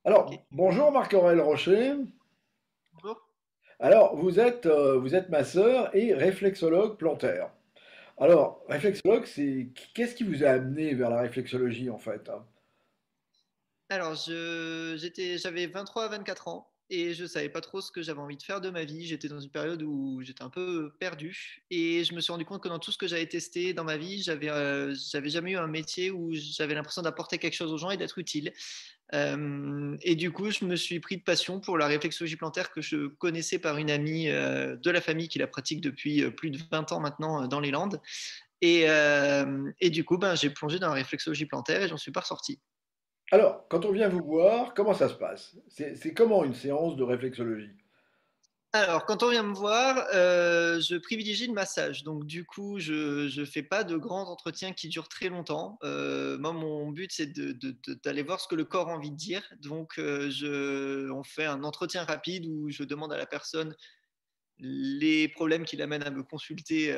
Alors, Ok. bonjour Marc-Aurèle Rocher. Bonjour. Alors, vous êtes masseur et réflexologue plantaire. Alors, réflexologue, qu'est-ce qui vous a amené vers la réflexologie en fait, hein? Alors, j'avais 23 à 24 ans et je savais pas trop ce que j'avais envie de faire de ma vie. J'étais dans une période où j'étais un peu perdu et je me suis rendu compte que dans tout ce que j'avais testé dans ma vie, j'avais jamais eu un métier où j'avais l'impression d'apporter quelque chose aux gens et d'être utile. Et du coup, je me suis pris de passion pour la réflexologie plantaire que je connaissais par une amie de la famille qui la pratique depuis plus de 20 ans maintenant dans les Landes. Et du coup, ben, j'ai plongé dans la réflexologie plantaire et j'en suis pas ressorti. Alors, quand on vient vous voir, comment ça se passe? C'est comment une séance de réflexologie? Alors, quand on vient me voir, je privilégie le massage. Donc, du coup, je fais pas de grands entretiens qui durent très longtemps. Moi, mon but, c'est d'aller voir ce que le corps a envie de dire. Donc, on fait un entretien rapide où je demande à la personne les problèmes qui l'amènent à me consulter,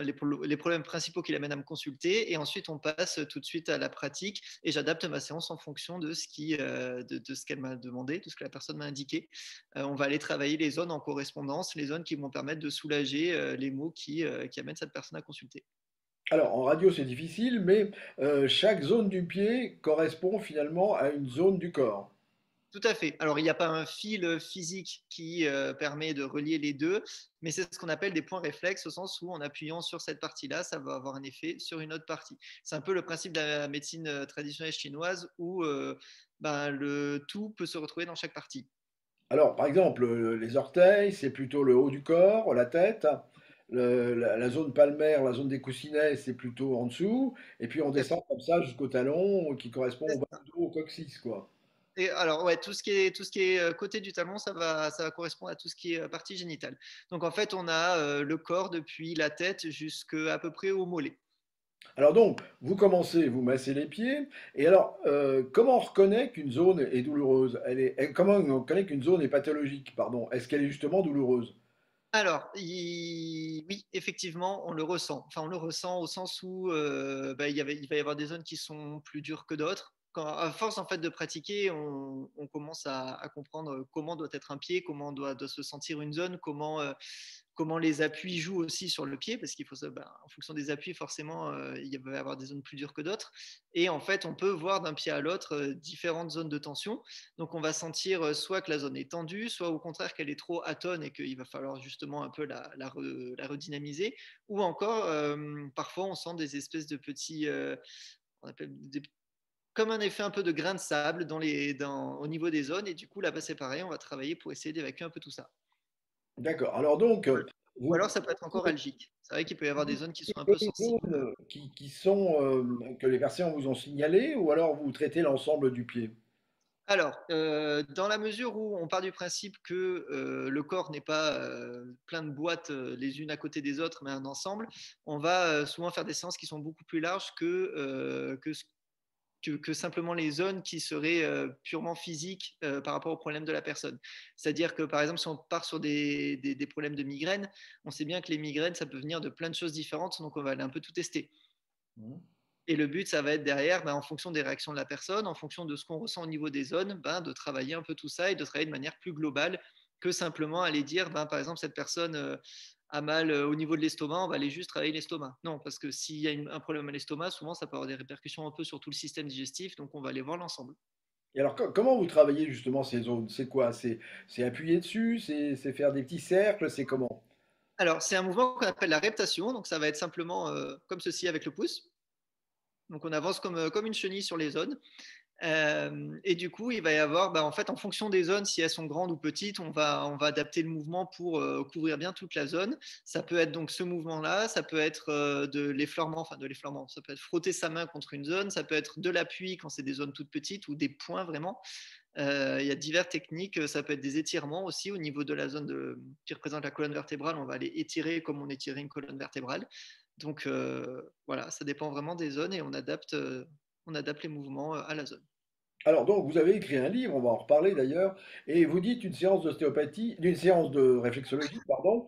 les problèmes principaux qui l'amènent à me consulter, et ensuite on passe tout de suite à la pratique, et j'adapte ma séance en fonction de ce qu'elle m'a demandé, de ce que la personne m'a indiqué. On va aller travailler les zones en correspondance, les zones qui vont permettre de soulager les maux qui amènent cette personne à consulter. Alors, en radio, c'est difficile, mais chaque zone du pied correspond finalement à une zone du corps. Tout à fait. Alors, il n'y a pas un fil physique qui permet de relier les deux, mais c'est ce qu'on appelle des points réflexes, au sens où en appuyant sur cette partie-là, ça va avoir un effet sur une autre partie. C'est un peu le principe de la médecine traditionnelle chinoise où ben, le tout peut se retrouver dans chaque partie. Alors, par exemple, les orteils, c'est plutôt le haut du corps, la tête. La zone palmaire, la zone des coussinets, c'est plutôt en dessous. Et puis on Tout à descend fait. comme ça jusqu'au talon, qui correspond C'est au bas ça. du dos, au coccyx, quoi. Et alors, ouais, tout ce qui est côté du talon, ça va correspondre à tout ce qui est partie génitale. Donc, en fait, on a le corps depuis la tête jusqu'à peu près au mollet. Alors donc, vous commencez, vous massez les pieds. Et alors, comment on reconnaît qu'une zone est douloureuse? Comment on reconnaît qu'une zone est pathologique, pardon? Est-ce qu'elle est justement douloureuse? Alors, oui, effectivement, on le ressent. Enfin, on le ressent au sens où bah, il va y avoir des zones qui sont plus dures que d'autres. À force en fait de pratiquer, on commence à comprendre comment doit être un pied, comment doit se sentir une zone, comment les appuis jouent aussi sur le pied, parce qu'il faut bah, en fonction des appuis, forcément, il va y avoir des zones plus dures que d'autres. Et en fait, on peut voir d'un pied à l'autre différentes zones de tension. Donc, on va sentir soit que la zone est tendue, soit au contraire qu'elle est trop atone et qu'il va falloir justement un peu la redynamiser. Ou encore, parfois, on sent des espèces de petits, on appelle comme un effet un peu de grain de sable au niveau des zones. Et du coup, là-bas, c'est pareil, on va travailler pour essayer d'évacuer un peu tout ça. D'accord. Alors donc, Ou vous, alors, ça peut être encore algique. C'est vrai qu'il peut y avoir des zones qui sont un peu les sensibles. zones qui sont, que les patients vous ont signalées, ou alors vous traitez l'ensemble du pied? Alors, dans la mesure où on part du principe que le corps n'est pas plein de boîtes les unes à côté des autres, mais un ensemble, on va souvent faire des séances qui sont beaucoup plus larges que simplement les zones qui seraient purement physiques par rapport aux problèmes de la personne. C'est-à-dire que, par exemple, si on part sur des problèmes de migraine, on sait bien que les migraines, ça peut venir de plein de choses différentes, donc on va aller un peu tout tester. Mhm. Et le but, ça va être derrière, ben, en fonction des réactions de la personne, en fonction de ce qu'on ressent au niveau des zones, ben, de travailler un peu tout ça et de travailler de manière plus globale que simplement aller dire, ben, par exemple, cette personne a mal au niveau de l'estomac, on va aller juste travailler l'estomac. Non, parce que s'il y a un problème à l'estomac, souvent, ça peut avoir des répercussions un peu sur tout le système digestif, donc on va aller voir l'ensemble. Et alors, comment vous travaillez justement ces zones? C'est quoi? C'est appuyer dessus? C'est faire des petits cercles? C'est comment? Alors, c'est un mouvement qu'on appelle la reptation, donc ça va être simplement comme ceci avec le pouce. Donc on avance comme une chenille sur les zones. Et du coup, il va y avoir, bah, en fait, en fonction des zones, si elles sont grandes ou petites, on va adapter le mouvement pour couvrir bien toute la zone. Ça peut être donc ce mouvement-là, ça peut être de l'effleurement, enfin de l'effleurement, ça peut être frotter sa main contre une zone, ça peut être de l'appui quand c'est des zones toutes petites ou des points vraiment. Il y a diverses techniques, ça peut être des étirements aussi au niveau de la zone qui représente la colonne vertébrale, on va aller étirer comme on étirait une colonne vertébrale. Donc voilà, ça dépend vraiment des zones et on adapte les mouvements à la zone. Alors donc, vous avez écrit un livre, on va en reparler d'ailleurs, et vous dites une séance d'ostéopathie, une séance de réflexologie, pardon,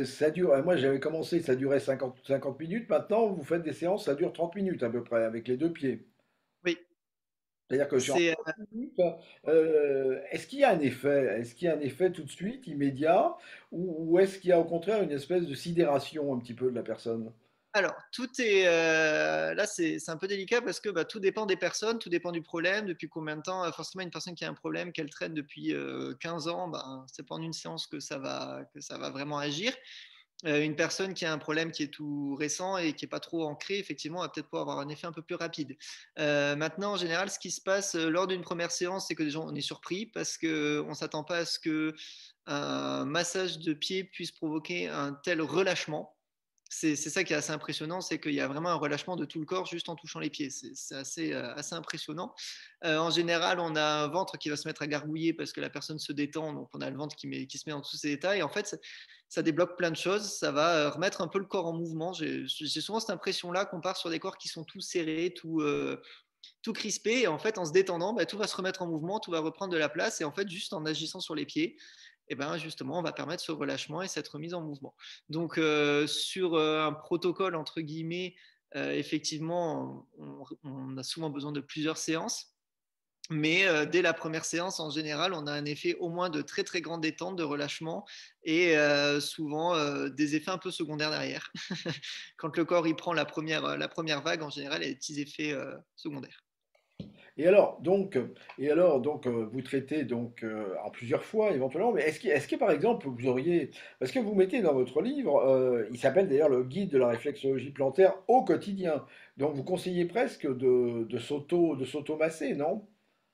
ça dure, moi j'avais commencé, ça durait 50 minutes, maintenant vous faites des séances, ça dure 30 minutes à peu près, avec les deux pieds. Oui, C'est-à-dire que sur C'est 30 minutes, est-ce qu'il y a un effet? Est-ce qu'il y a un effet tout de suite, immédiat, ou est-ce qu'il y a au contraire une espèce de sidération un petit peu de la personne? Alors, tout est là, c'est un peu délicat parce que bah, tout dépend des personnes, tout dépend du problème, depuis combien de temps. Forcément, une personne qui a un problème, qu'elle traîne depuis 15 ans, ben, c'est pas en une séance que ça va vraiment agir. Une personne qui a un problème qui est tout récent et qui n'est pas trop ancré, effectivement, va peut-être pouvoir avoir un effet un peu plus rapide. Maintenant, en général, ce qui se passe lors d'une première séance, c'est que déjà, on est surpris parce qu'on ne s'attend pas à ce qu'un massage de pied puisse provoquer un tel relâchement. C'est ça qui est assez impressionnant, c'est qu'il y a vraiment un relâchement de tout le corps juste en touchant les pieds. C'est assez impressionnant. En général, on a un ventre qui va se mettre à gargouiller parce que la personne se détend, donc on a le ventre qui se met dans tous ses états. Et en fait, ça débloque plein de choses, ça va remettre un peu le corps en mouvement. J'ai souvent cette impression-là qu'on part sur des corps qui sont tout serrés, tout crispés. Et en fait, en se détendant, bah, tout va se remettre en mouvement, tout va reprendre de la place. Et en fait, juste en agissant sur les pieds, et ben justement, on va permettre ce relâchement et cette remise en mouvement. Donc, sur un protocole, entre guillemets, effectivement, on a souvent besoin de plusieurs séances. Mais dès la première séance, en général, on a un effet au moins de très très grande détente, de relâchement et souvent des effets un peu secondaires derrière. Quand le corps il prend la première vague, en général, il y a des petits effets secondaires. Et alors donc, vous traitez donc en plusieurs fois éventuellement, mais est-ce que par exemple vous auriez, parce que vous mettez dans votre livre, il s'appelle d'ailleurs le guide de la réflexologie plantaire au quotidien, donc vous conseillez presque de s'auto-masser, non?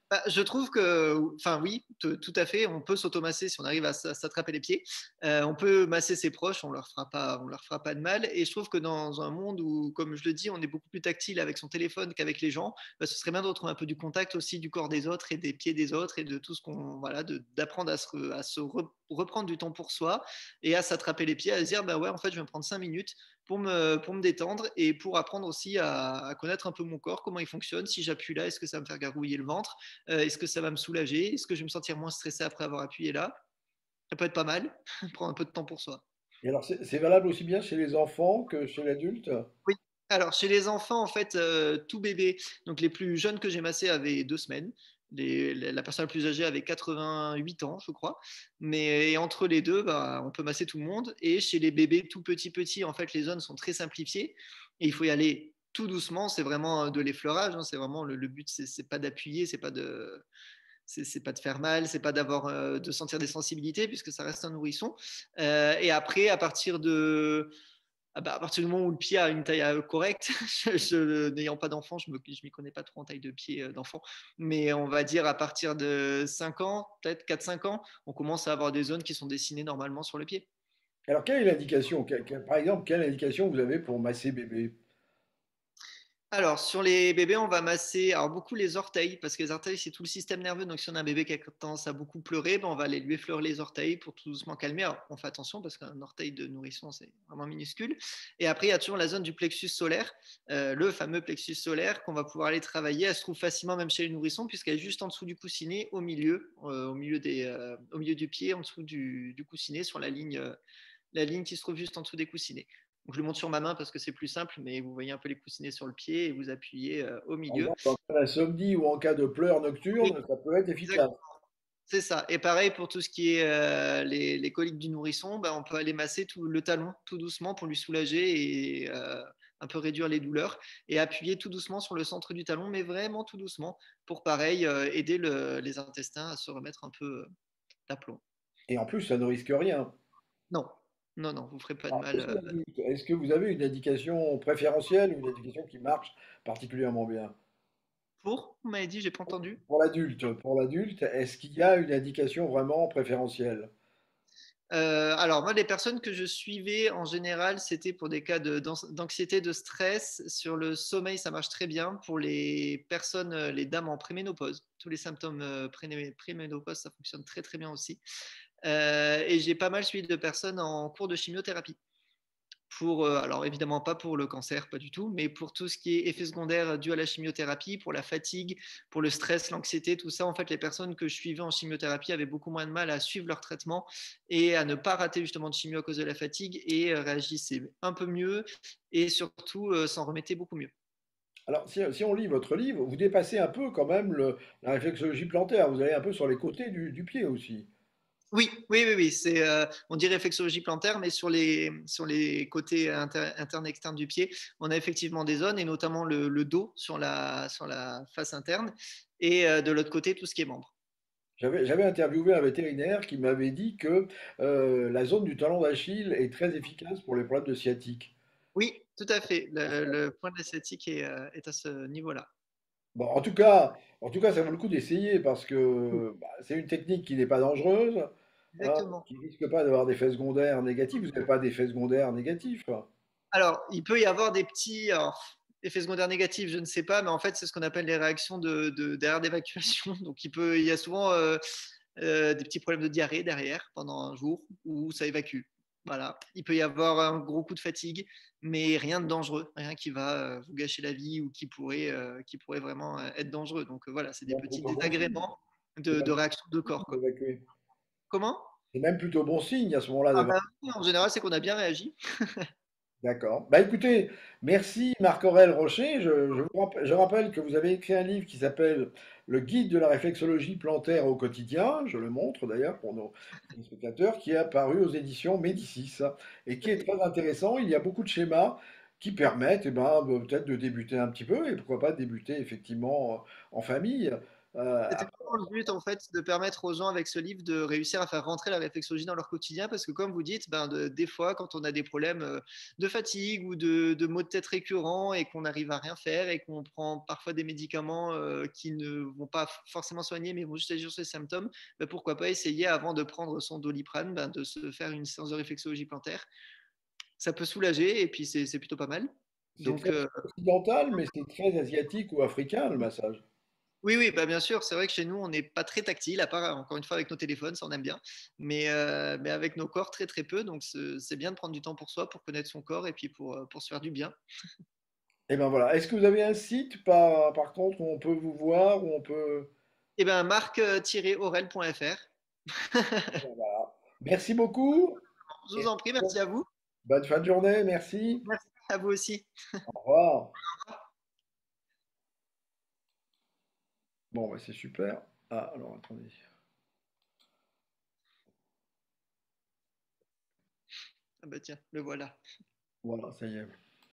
Bah, je trouve que, enfin oui, tout à fait, on peut s'automasser si on arrive à s'attraper les pieds. On peut masser ses proches, on leur fera pas de mal. Et je trouve que dans un monde où, comme je le dis, on est beaucoup plus tactile avec son téléphone qu'avec les gens, bah, ce serait bien de retrouver un peu du contact aussi du corps des autres et des pieds des autres et de tout ce qu'on, voilà, d'apprendre reprendre du temps pour soi et à s'attraper les pieds, à se dire, bah ouais, en fait, je vais me prendre 5 minutes pour me détendre et pour apprendre aussi à connaître un peu mon corps, comment il fonctionne. Si j'appuie là, est-ce que ça va me faire gargouiller le ventre? Est-ce que ça va me soulager? Est-ce que je vais me sentir moins stressé après avoir appuyé là? Ça peut être pas mal, prendre un peu de temps pour soi. Et alors c'est valable aussi bien chez les enfants que chez l'adulte? Oui. Alors, chez les enfants, en fait, tout bébé, donc les plus jeunes que j'ai massés avaient 2 semaines. La personne la plus âgée avait 88 ans, je crois. Mais et entre les deux, bah, on peut masser tout le monde. Et chez les bébés tout petits, en fait, les zones sont très simplifiées. Et il faut y aller tout doucement. C'est vraiment de l'effleurage, hein. C'est vraiment le but, c'est pas d'appuyer, c'est pas de faire mal, c'est pas d'avoir de sentir des sensibilités puisque ça reste un nourrisson. Et après, à partir du moment où le pied a une taille correcte, n'ayant pas d'enfant, je m'y connais pas trop en taille de pied d'enfant, mais on va dire à partir de 5 ans, peut-être 4-5 ans, on commence à avoir des zones qui sont dessinées normalement sur le pied. Alors quelle est l'indication? Par exemple, quelle indication vous avez pour masser bébé? Alors, sur les bébés, on va masser alors, beaucoup les orteils, parce que les orteils, c'est tout le système nerveux. Donc, si on a un bébé qui a tendance à beaucoup pleurer, ben, on va aller lui effleurer les orteils pour tout doucement calmer. Alors, on fait attention parce qu'un orteil de nourrisson, c'est vraiment minuscule. Et après, il y a toujours la zone du plexus solaire, le fameux plexus solaire qu'on va pouvoir aller travailler. Elle se trouve facilement même chez les nourrissons, puisqu'elle est juste en dessous du coussinet, au milieu du pied, en dessous du coussinet, sur la ligne qui se trouve juste en dessous des coussinets. Donc, je le montre sur ma main parce que c'est plus simple, mais vous voyez un peu les coussinets sur le pied et vous appuyez au Par milieu. exemple, en cas d'insomnie ou en cas de pleurs Oui, nocturnes, ça peut être efficace. exactement. C'est ça. Et pareil pour tout ce qui est les coliques du nourrisson, ben, on peut aller masser tout le talon tout doucement pour lui soulager et un peu réduire les douleurs et appuyer tout doucement sur le centre du talon, mais vraiment tout doucement pour pareil aider les intestins à se remettre un peu d'aplomb. Et en plus, ça ne risque rien. Non, non, non, vous ne ferez pas de Alors, mal. chez l'adulte, est-ce que vous avez une indication préférentielle ou une indication qui marche particulièrement bien? Vous m'avez dit, j'ai pas entendu. Pour l'adulte, est-ce qu'il y a une indication vraiment préférentielle? Alors moi, les personnes que je suivais en général, c'était pour des cas d'anxiété, de stress. Sur le sommeil, ça marche très bien. Pour les personnes, les dames en préménopause, tous les symptômes préménopause, ça fonctionne très très bien aussi. Et j'ai pas mal suivi de personnes en cours de chimiothérapie alors évidemment pas pour le cancer, pas du tout, mais pour tout ce qui est effets secondaires dus à la chimiothérapie, pour la fatigue, pour le stress, l'anxiété, tout ça, en fait, les personnes que je suivais en chimiothérapie avaient beaucoup moins de mal à suivre leur traitement et à ne pas rater justement de chimio à cause de la fatigue et réagissaient un peu mieux et surtout s'en remettaient beaucoup mieux. Alors, si on lit votre livre, vous dépassez un peu quand même la réflexologie plantaire. Vous allez un peu sur les côtés du pied aussi. Oui, oui, oui, oui. On dit réflexologie plantaire, mais sur les côtés internes et externes du pied, on a effectivement des zones, et notamment le dos sur la face interne, et de l'autre côté, tout ce qui est membre. J'avais interviewé un vétérinaire qui m'avait dit que la zone du talon d'Achille est très efficace pour les problèmes de sciatique. Oui, tout à fait. Le point de la sciatique est à ce niveau-là. Bon, en tout cas, ça vaut le coup d'essayer parce que bah, c'est une technique qui n'est pas dangereuse, hein, Exactement. qui risque pas d'avoir d'effets secondaires négatifs. Vous n'avez pas d'effets secondaires négatifs. Alors, il peut y avoir des petits effets secondaires négatifs, je ne sais pas, mais en fait, c'est ce qu'on appelle les réactions d'air d'évacuation. Donc, il y a souvent des petits problèmes de diarrhée derrière pendant un jour où ça évacue. Voilà. Il peut y avoir un gros coup de fatigue, mais rien de dangereux, rien qui va vous gâcher la vie ou qui pourrait vraiment être dangereux. Donc, voilà, c'est des Donc, petits plutôt bon signe. désagréments C'est de même réaction de plutôt corps, bon quoi. d'évacuer. Comment? C'est même plutôt bon signe à ce moment-là Ah d'évacuer. bah, oui, en général, c'est qu'on a bien réagi. D'accord. Bah écoutez, merci Marc-Aurèle Rocher. Je rappelle que vous avez écrit un livre qui s'appelle Le guide de la réflexologie plantaire au quotidien. Je le montre d'ailleurs pour nos spectateurs, qui est apparu aux éditions Médicis et qui est très intéressant. Il y a beaucoup de schémas qui permettent peut-être de débuter un petit peu et pourquoi pas débuter effectivement en famille. C'était vraiment le but, en fait, de permettre aux gens avec ce livre de réussir à faire rentrer la réflexologie dans leur quotidien, parce que comme vous dites, des fois, quand on a des problèmes de fatigue ou de maux de tête récurrents et qu'on n'arrive à rien faire et qu'on prend parfois des médicaments qui ne vont pas forcément soigner, mais vont juste agir sur ces symptômes, pourquoi pas essayer, avant de prendre son Doliprane, de se faire une séance de réflexologie plantaire. Ça peut soulager et puis c'est plutôt pas mal. C'est Donc, très occidental, mais c'est très asiatique ou africain le massage. oui, oui, bien sûr, c'est vrai que chez nous, on n'est pas très tactile, à part encore une fois avec nos téléphones, ça on aime bien, mais avec nos corps très très peu, donc c'est bien de prendre du temps pour soi, pour connaître son corps et puis pour se faire du bien. Et ben voilà. Est-ce que vous avez un site par contre où on peut vous voir, où on peut. Et bien, marc-aurel.fr. Voilà. Merci beaucoup Je vous et en prie, merci à vous. bonne fin de journée, merci. Merci à vous aussi. Au revoir. Bon, bah, c'est super. Ah, alors attendez. Ah bah tiens, le voilà. Voilà, ça y est.